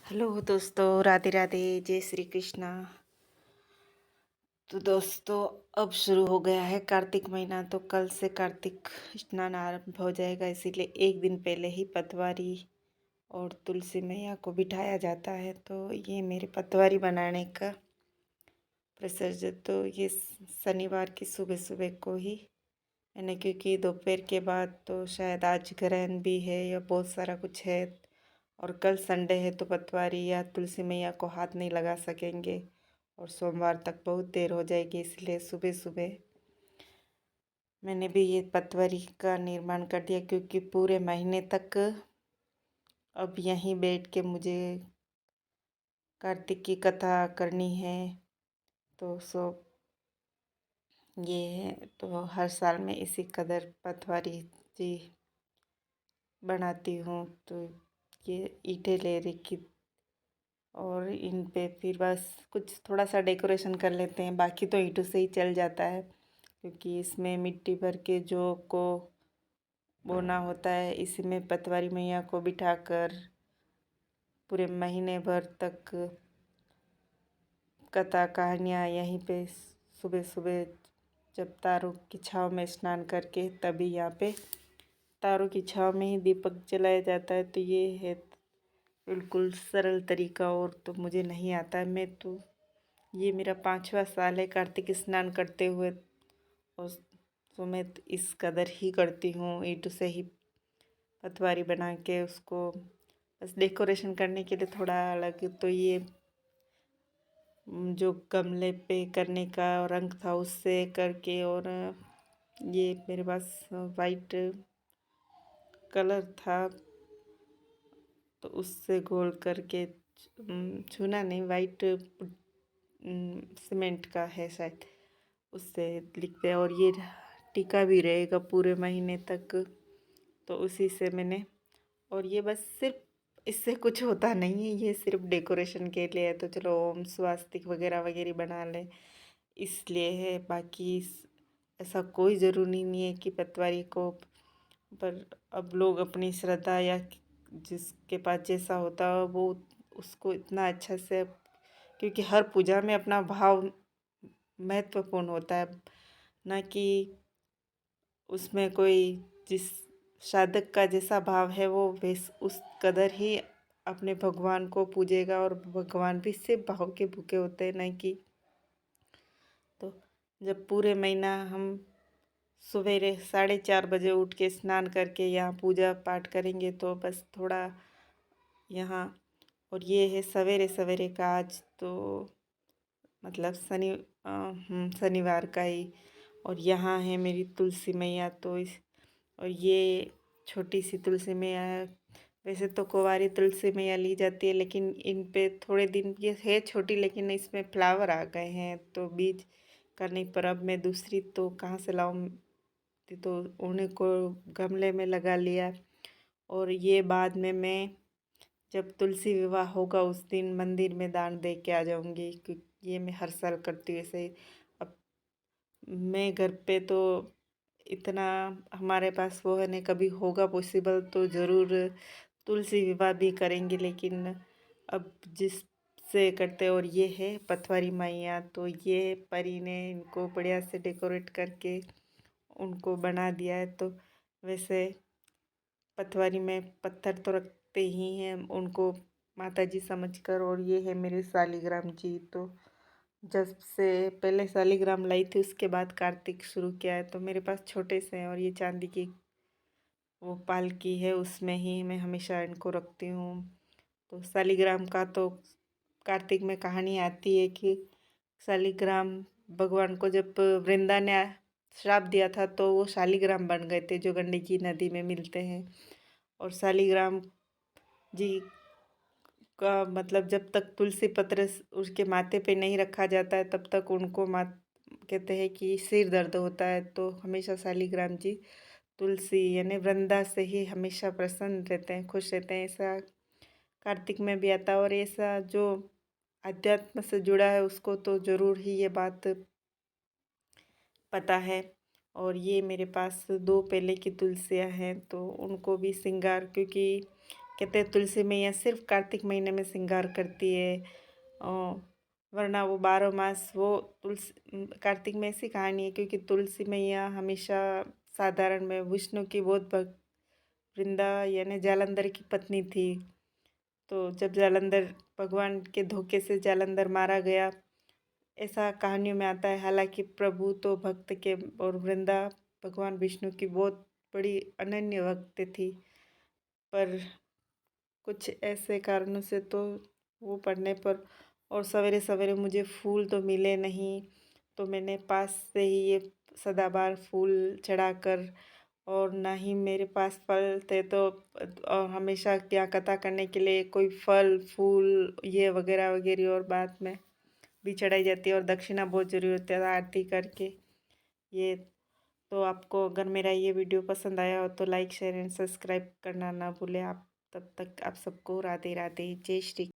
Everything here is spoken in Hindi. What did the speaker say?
हेलो दोस्तों, राधे राधे, जय श्री कृष्णा। तो दोस्तों, अब शुरू हो गया है कार्तिक महीना। तो कल से कार्तिक स्नान आरंभ हो जाएगा, इसीलिए एक दिन पहले ही पतवारी और तुलसी मैया को बिठाया जाता है। तो ये मेरे पतवारी बनाने का प्रोसेस। तो ये शनिवार की सुबह सुबह को ही मैंने, क्योंकि दोपहर के बाद तो शायद आज ग्रहण भी है या बहुत सारा कुछ है, और कल संडे है तो पतवारी या तुलसी मैया को हाथ नहीं लगा सकेंगे और सोमवार तक बहुत देर हो जाएगी। इसलिए सुबह सुबह मैंने भी ये पतवारी का निर्माण कर दिया, क्योंकि पूरे महीने तक अब यहीं बैठ के मुझे कार्तिक की कथा करनी है। तो ये है, तो हर साल मैं इसी कदर पतवारी जी बनाती हूँ। तो ये ईंटें ले रखी और इन पे फिर बस कुछ थोड़ा सा डेकोरेशन कर लेते हैं, बाकी तो ईंटों से ही चल जाता है, क्योंकि इसमें मिट्टी भर के जो को बोना होता है। इसी में पतवारी मैया को बिठाकर पूरे महीने भर तक कथा कहानियाँ यहीं पे सुबह सुबह जब तारों की छाँव में स्नान करके, तभी यहाँ पे तारों की छाँव में ही दीपक जलाया जाता है। तो ये है बिल्कुल सरल तरीका, और तो मुझे नहीं आता है। मैं तो ये मेरा 5वां साल है कार्तिक स्नान करते हुए, और तो मैं तो इस कदर ही करती हूँ, ईंट से ही पतवारी बना के उसको बस डेकोरेशन करने के लिए थोड़ा अलग। तो ये जो गमले पे करने का रंग था उससे करके, और ये मेरे पास वाइट कलर था तो उससे घोल करके चूना नहीं, वाइट सीमेंट का है शायद, उससे लिखते हैं। और ये टिका भी रहेगा पूरे महीने तक, तो उसी से मैंने, और ये बस सिर्फ इससे कुछ होता नहीं है, ये सिर्फ डेकोरेशन के लिए है। तो चलो ओम स्वास्तिक वगैरह वगैरह बना लें, इसलिए है। बाकी ऐसा कोई ज़रूरी नहीं है कि पतवारी को, पर अब लोग अपनी श्रद्धा या जिसके पास जैसा होता है वो उसको इतना अच्छा से, क्योंकि हर पूजा में अपना भाव महत्वपूर्ण होता है, ना कि उसमें कोई जिस साधक का जैसा भाव है वो वैस उस कदर ही अपने भगवान को पूजेगा, और भगवान भी सिर्फ भाव के भूखे होते हैं, नहीं कि। तो जब पूरे महीना हम सवेरे 4:30 बजे उठ के स्नान करके यहाँ पूजा पाठ करेंगे, तो बस थोड़ा यहाँ, और ये है सवेरे सवेरे का आज तो मतलब शनिवार का ही। और यहाँ है मेरी तुलसी मैया, तो इस, और ये छोटी सी तुलसी मैया है। वैसे तो कुंवारी तुलसी मैया ली जाती है, लेकिन इन पे थोड़े दिन ये है छोटी, लेकिन इसमें फ्लावर आ गए हैं तो बीज करने पर अब मैं दूसरी तो कहाँ से लाऊं, तो उन्हीं को गमले में लगा लिया। और ये बाद में मैं जब तुलसी विवाह होगा उस दिन मंदिर में दान दे के आ जाऊंगी, क्योंकि ये मैं हर साल करती हूँ ऐसे ही। अब मैं घर पे तो इतना हमारे पास वो है नहीं, कभी होगा पॉसिबल तो ज़रूर तुलसी विवाह भी करेंगे, लेकिन अब जिससे करते। और ये है पतवारी मैया, तो ये परी ने इनको बढ़िया से डेकोरेट करके उनको बना दिया है। तो वैसे पतवारी में पत्थर तो रखते ही हैं उनको माता जी समझकर। और ये है मेरे शालिग्राम जी। तो जब से पहले शालिग्राम लाई थी, उसके बाद कार्तिक शुरू किया है, तो मेरे पास छोटे से हैं, और ये चांदी की वो पालकी है, उसमें ही मैं हमेशा इनको रखती हूँ। तो शालिग्राम का तो कार्तिक में कहानी आती है कि शालिग्राम भगवान को जब वृंदा ने श्राप दिया था, तो वो शालिग्राम बन गए थे जो गंडकी नदी में मिलते हैं। और शालिग्राम जी का मतलब जब तक तुलसी पत्र उसके माथे पे नहीं रखा जाता है, तब तक उनको मात कहते हैं कि सिर दर्द होता है। तो हमेशा शालिग्राम जी तुलसी यानी वृंदा से ही हमेशा प्रसन्न रहते हैं, खुश रहते हैं। ऐसा कार्तिक में भी आता है, और ऐसा जो अध्यात्म से जुड़ा है उसको तो ज़रूर ही ये बात पता है। और ये मेरे पास 2 पहले की तुलसियाँ हैं, तो उनको भी श्रृंगार, क्योंकि कहते हैं तुलसी मैया सिर्फ कार्तिक महीने में श्रृंगार करती है, वरना वो 12 मास वो तुलसी कार्तिक में ऐसी कहानी है क्योंकि तुलसी मैया हमेशा साधारण में विष्णु की बहुत भक्त, वृंदा यानी जालंधर की पत्नी थी। तो जब जालंधर भगवान के धोखे से जालंधर मारा गया, ऐसा कहानियों में आता है। हालांकि प्रभु तो भक्त के और वृंदा भगवान विष्णु की बहुत बड़ी अनन्य भक्त थी, पर कुछ ऐसे कारणों से तो वो पढ़ने पर और सवेरे सवेरे मुझे फूल तो मिले नहीं, तो मैंने पास से ही ये सदाबहार फूल चढ़ाकर, और ना ही मेरे पास फल थे तो हमेशा यहाँ कथा करने के लिए कोई फल फूल ये वगैरह वगैरह और बाद में भी चढ़ाई जाती है, और दक्षिणा बहुत ज़रूरी होती है आरती करके। ये तो आपको अगर मेरा ये वीडियो पसंद आया हो तो लाइक शेयर एंड सब्सक्राइब करना ना भूलें आप। तब तक आप सबको राधे राधे, जय श्री।